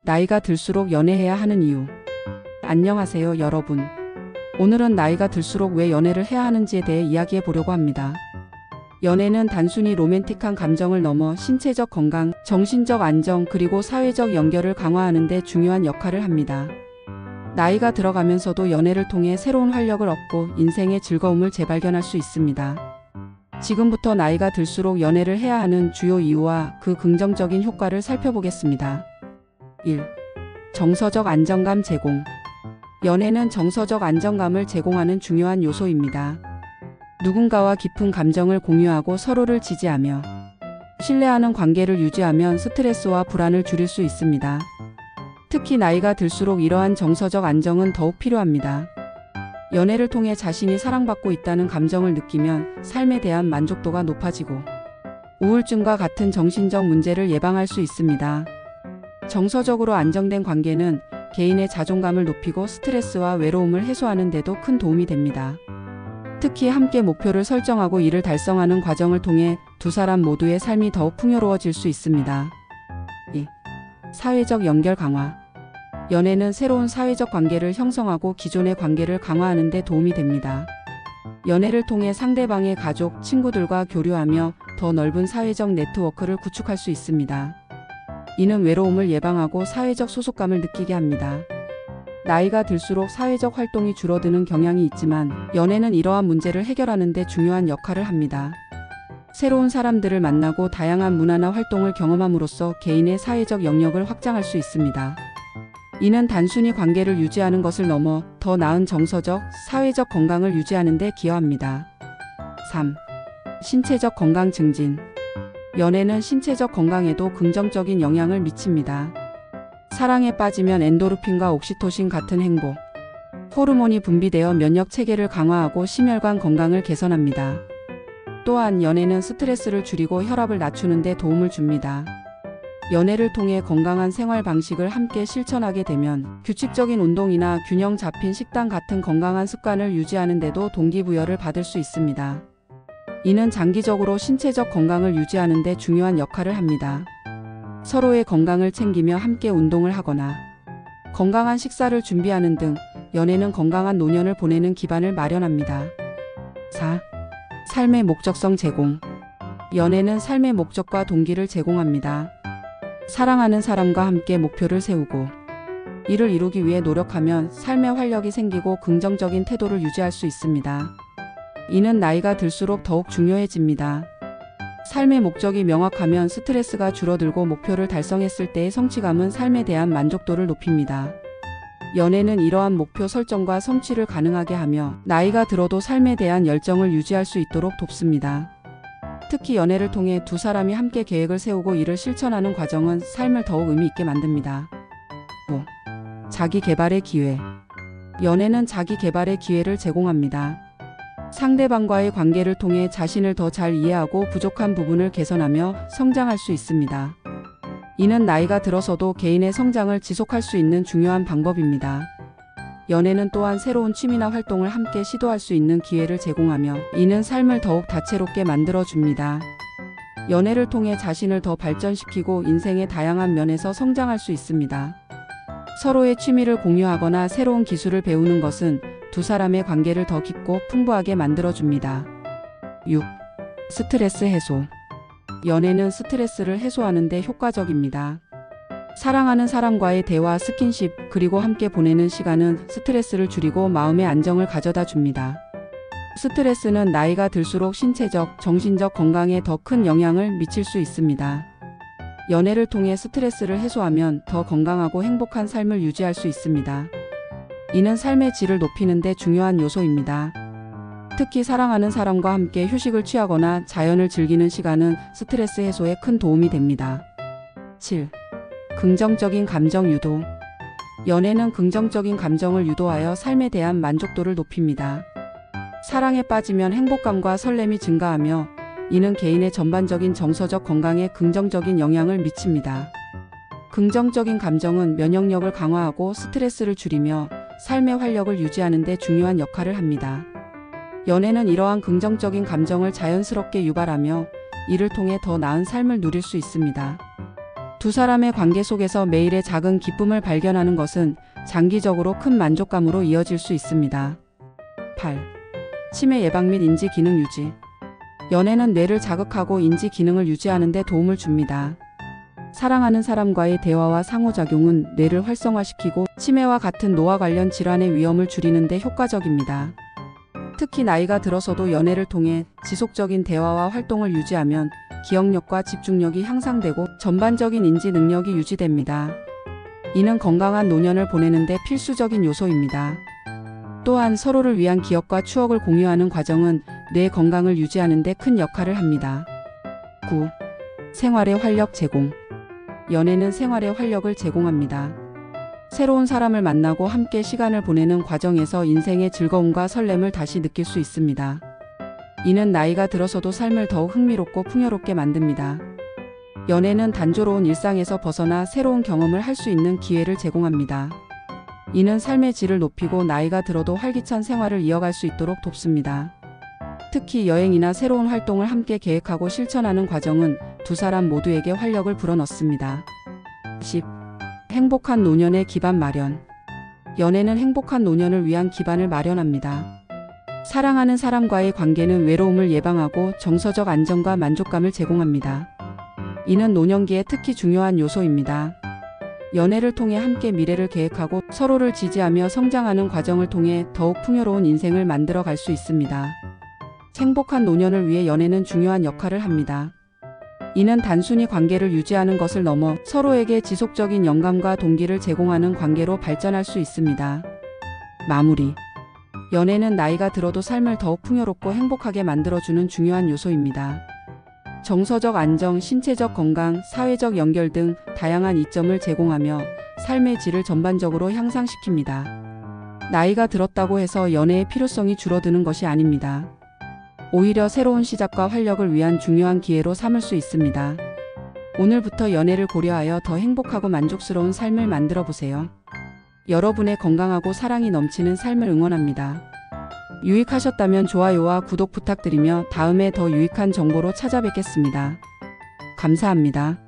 나이가 들수록 연애해야 하는 이유. 안녕하세요, 여러분. 오늘은 나이가 들수록 왜 연애를 해야 하는지에 대해 이야기해 보려고 합니다. 연애는 단순히 로맨틱한 감정을 넘어 신체적 건강, 정신적 안정, 그리고 사회적 연결을 강화하는 데 중요한 역할을 합니다. 나이가 들어가면서도 연애를 통해 새로운 활력을 얻고 인생의 즐거움을 재발견할 수 있습니다. 지금부터 나이가 들수록 연애를 해야 하는 주요 이유와 그 긍정적인 효과를 살펴보겠습니다. 1. 정서적 안정감 제공. 연애는 정서적 안정감을 제공하는 중요한 요소입니다. 누군가와 깊은 감정을 공유하고 서로를 지지하며 신뢰하는 관계를 유지하면 스트레스와 불안을 줄일 수 있습니다. 특히 나이가 들수록 이러한 정서적 안정은 더욱 필요합니다. 연애를 통해 자신이 사랑받고 있다는 감정을 느끼면 삶에 대한 만족도가 높아지고 우울증과 같은 정신적 문제를 예방할 수 있습니다. 정서적으로 안정된 관계는 개인의 자존감을 높이고 스트레스와 외로움을 해소하는 데도 큰 도움이 됩니다. 특히 함께 목표를 설정하고 이를 달성하는 과정을 통해 두 사람 모두의 삶이 더욱 풍요로워질 수 있습니다. 2. 사회적 연결 강화. 연애는 새로운 사회적 관계를 형성하고 기존의 관계를 강화하는 데 도움이 됩니다. 연애를 통해 상대방의 가족, 친구들과 교류하며 더 넓은 사회적 네트워크를 구축할 수 있습니다. 이는 외로움을 예방하고 사회적 소속감을 느끼게 합니다. 나이가 들수록 사회적 활동이 줄어드는 경향이 있지만 연애는 이러한 문제를 해결하는 데 중요한 역할을 합니다. 새로운 사람들을 만나고 다양한 문화나 활동을 경험함으로써 개인의 사회적 영역을 확장할 수 있습니다. 이는 단순히 관계를 유지하는 것을 넘어 더 나은 정서적, 사회적 건강을 유지하는 데 기여합니다. 3. 신체적 건강 증진. 연애는 신체적 건강에도 긍정적인 영향을 미칩니다. 사랑에 빠지면 엔도르핀과 옥시토신 같은 행복 호르몬이 분비되어 면역 체계를 강화하고 심혈관 건강을 개선합니다. 또한 연애는 스트레스를 줄이고 혈압을 낮추는 데 도움을 줍니다. 연애를 통해 건강한 생활 방식을 함께 실천하게 되면 규칙적인 운동이나 균형 잡힌 식단 같은 건강한 습관을 유지하는 데도 동기부여를 받을 수 있습니다. 이는 장기적으로 신체적 건강을 유지하는 데 중요한 역할을 합니다. 서로의 건강을 챙기며 함께 운동을 하거나 건강한 식사를 준비하는 등 연애는 건강한 노년을 보내는 기반을 마련합니다. 4. 삶의 목적성 제공. 연애는 삶의 목적과 동기를 제공합니다. 사랑하는 사람과 함께 목표를 세우고 이를 이루기 위해 노력하면 삶의 활력이 생기고 긍정적인 태도를 유지할 수 있습니다. 이는 나이가 들수록 더욱 중요해집니다. 삶의 목적이 명확하면 스트레스가 줄어들고 목표를 달성했을 때의 성취감은 삶에 대한 만족도를 높입니다. 연애는 이러한 목표 설정과 성취를 가능하게 하며 나이가 들어도 삶에 대한 열정을 유지할 수 있도록 돕습니다. 특히 연애를 통해 두 사람이 함께 계획을 세우고 이를 실천하는 과정은 삶을 더욱 의미 있게 만듭니다. 5. 자기 개발의 기회. 연애는 자기 개발의 기회를 제공합니다. 상대방과의 관계를 통해 자신을 더 잘 이해하고 부족한 부분을 개선하며 성장할 수 있습니다. 이는 나이가 들어서도 개인의 성장을 지속할 수 있는 중요한 방법입니다. 연애는 또한 새로운 취미나 활동을 함께 시도할 수 있는 기회를 제공하며 이는 삶을 더욱 다채롭게 만들어줍니다. 연애를 통해 자신을 더 발전시키고 인생의 다양한 면에서 성장할 수 있습니다. 서로의 취미를 공유하거나 새로운 기술을 배우는 것은 두 사람의 관계를 더 깊고 풍부하게 만들어줍니다. 6. 스트레스 해소. 연애는 스트레스를 해소하는 데 효과적입니다. 사랑하는 사람과의 대화, 스킨십, 그리고 함께 보내는 시간은 스트레스를 줄이고 마음의 안정을 가져다 줍니다. 스트레스는 나이가 들수록 신체적, 정신적 건강에 더 큰 영향을 미칠 수 있습니다. 연애를 통해 스트레스를 해소하면 더 건강하고 행복한 삶을 유지할 수 있습니다. 이는 삶의 질을 높이는 데 중요한 요소입니다. 특히 사랑하는 사람과 함께 휴식을 취하거나 자연을 즐기는 시간은 스트레스 해소에 큰 도움이 됩니다. 7. 긍정적인 감정 유도. 연애는 긍정적인 감정을 유도하여 삶에 대한 만족도를 높입니다. 사랑에 빠지면 행복감과 설렘이 증가하며 이는 개인의 전반적인 정서적 건강에 긍정적인 영향을 미칩니다. 긍정적인 감정은 면역력을 강화하고 스트레스를 줄이며 삶의 활력을 유지하는 데 중요한 역할을 합니다. 연애는 이러한 긍정적인 감정을 자연스럽게 유발하며 이를 통해 더 나은 삶을 누릴 수 있습니다. 두 사람의 관계 속에서 매일의 작은 기쁨을 발견하는 것은 장기적으로 큰 만족감으로 이어질 수 있습니다. 8. 치매 예방 및 인지 기능 유지. 연애는 뇌를 자극하고 인지 기능을 유지하는 데 도움을 줍니다. 사랑하는 사람과의 대화와 상호작용은 뇌를 활성화시키고 치매와 같은 노화 관련 질환의 위험을 줄이는 데 효과적입니다. 특히 나이가 들어서도 연애를 통해 지속적인 대화와 활동을 유지하면 기억력과 집중력이 향상되고 전반적인 인지 능력이 유지됩니다. 이는 건강한 노년을 보내는 데 필수적인 요소입니다. 또한 서로를 위한 기억과 추억을 공유하는 과정은 뇌 건강을 유지하는 데 큰 역할을 합니다. 9. 생활의 활력 제공. 연애는 생활의 활력을 제공합니다. 새로운 사람을 만나고 함께 시간을 보내는 과정에서 인생의 즐거움과 설렘을 다시 느낄 수 있습니다. 이는 나이가 들어서도 삶을 더욱 흥미롭고 풍요롭게 만듭니다. 연애는 단조로운 일상에서 벗어나 새로운 경험을 할 수 있는 기회를 제공합니다. 이는 삶의 질을 높이고 나이가 들어도 활기찬 생활을 이어갈 수 있도록 돕습니다. 특히 여행이나 새로운 활동을 함께 계획하고 실천하는 과정은 두 사람 모두에게 활력을 불어넣습니다. 10. 행복한 노년의 기반 마련. 연애는 행복한 노년을 위한 기반을 마련합니다. 사랑하는 사람과의 관계는 외로움을 예방하고 정서적 안정과 만족감을 제공합니다. 이는 노년기에 특히 중요한 요소입니다. 연애를 통해 함께 미래를 계획하고 서로를 지지하며 성장하는 과정을 통해 더욱 풍요로운 인생을 만들어 갈 수 있습니다. 행복한 노년을 위해 연애는 중요한 역할을 합니다. 이는 단순히 관계를 유지하는 것을 넘어 서로에게 지속적인 영감과 동기를 제공하는 관계로 발전할 수 있습니다. 마무리. 연애는 나이가 들어도 삶을 더욱 풍요롭고 행복하게 만들어주는 중요한 요소입니다. 정서적 안정, 신체적 건강, 사회적 연결 등 다양한 이점을 제공하며 삶의 질을 전반적으로 향상시킵니다. 나이가 들었다고 해서 연애의 필요성이 줄어드는 것이 아닙니다. 오히려 새로운 시작과 활력을 위한 중요한 기회로 삼을 수 있습니다. 오늘부터 연애를 고려하여 더 행복하고 만족스러운 삶을 만들어 보세요. 여러분의 건강하고 사랑이 넘치는 삶을 응원합니다. 유익하셨다면 좋아요와 구독 부탁드리며 다음에 더 유익한 정보로 찾아뵙겠습니다. 감사합니다.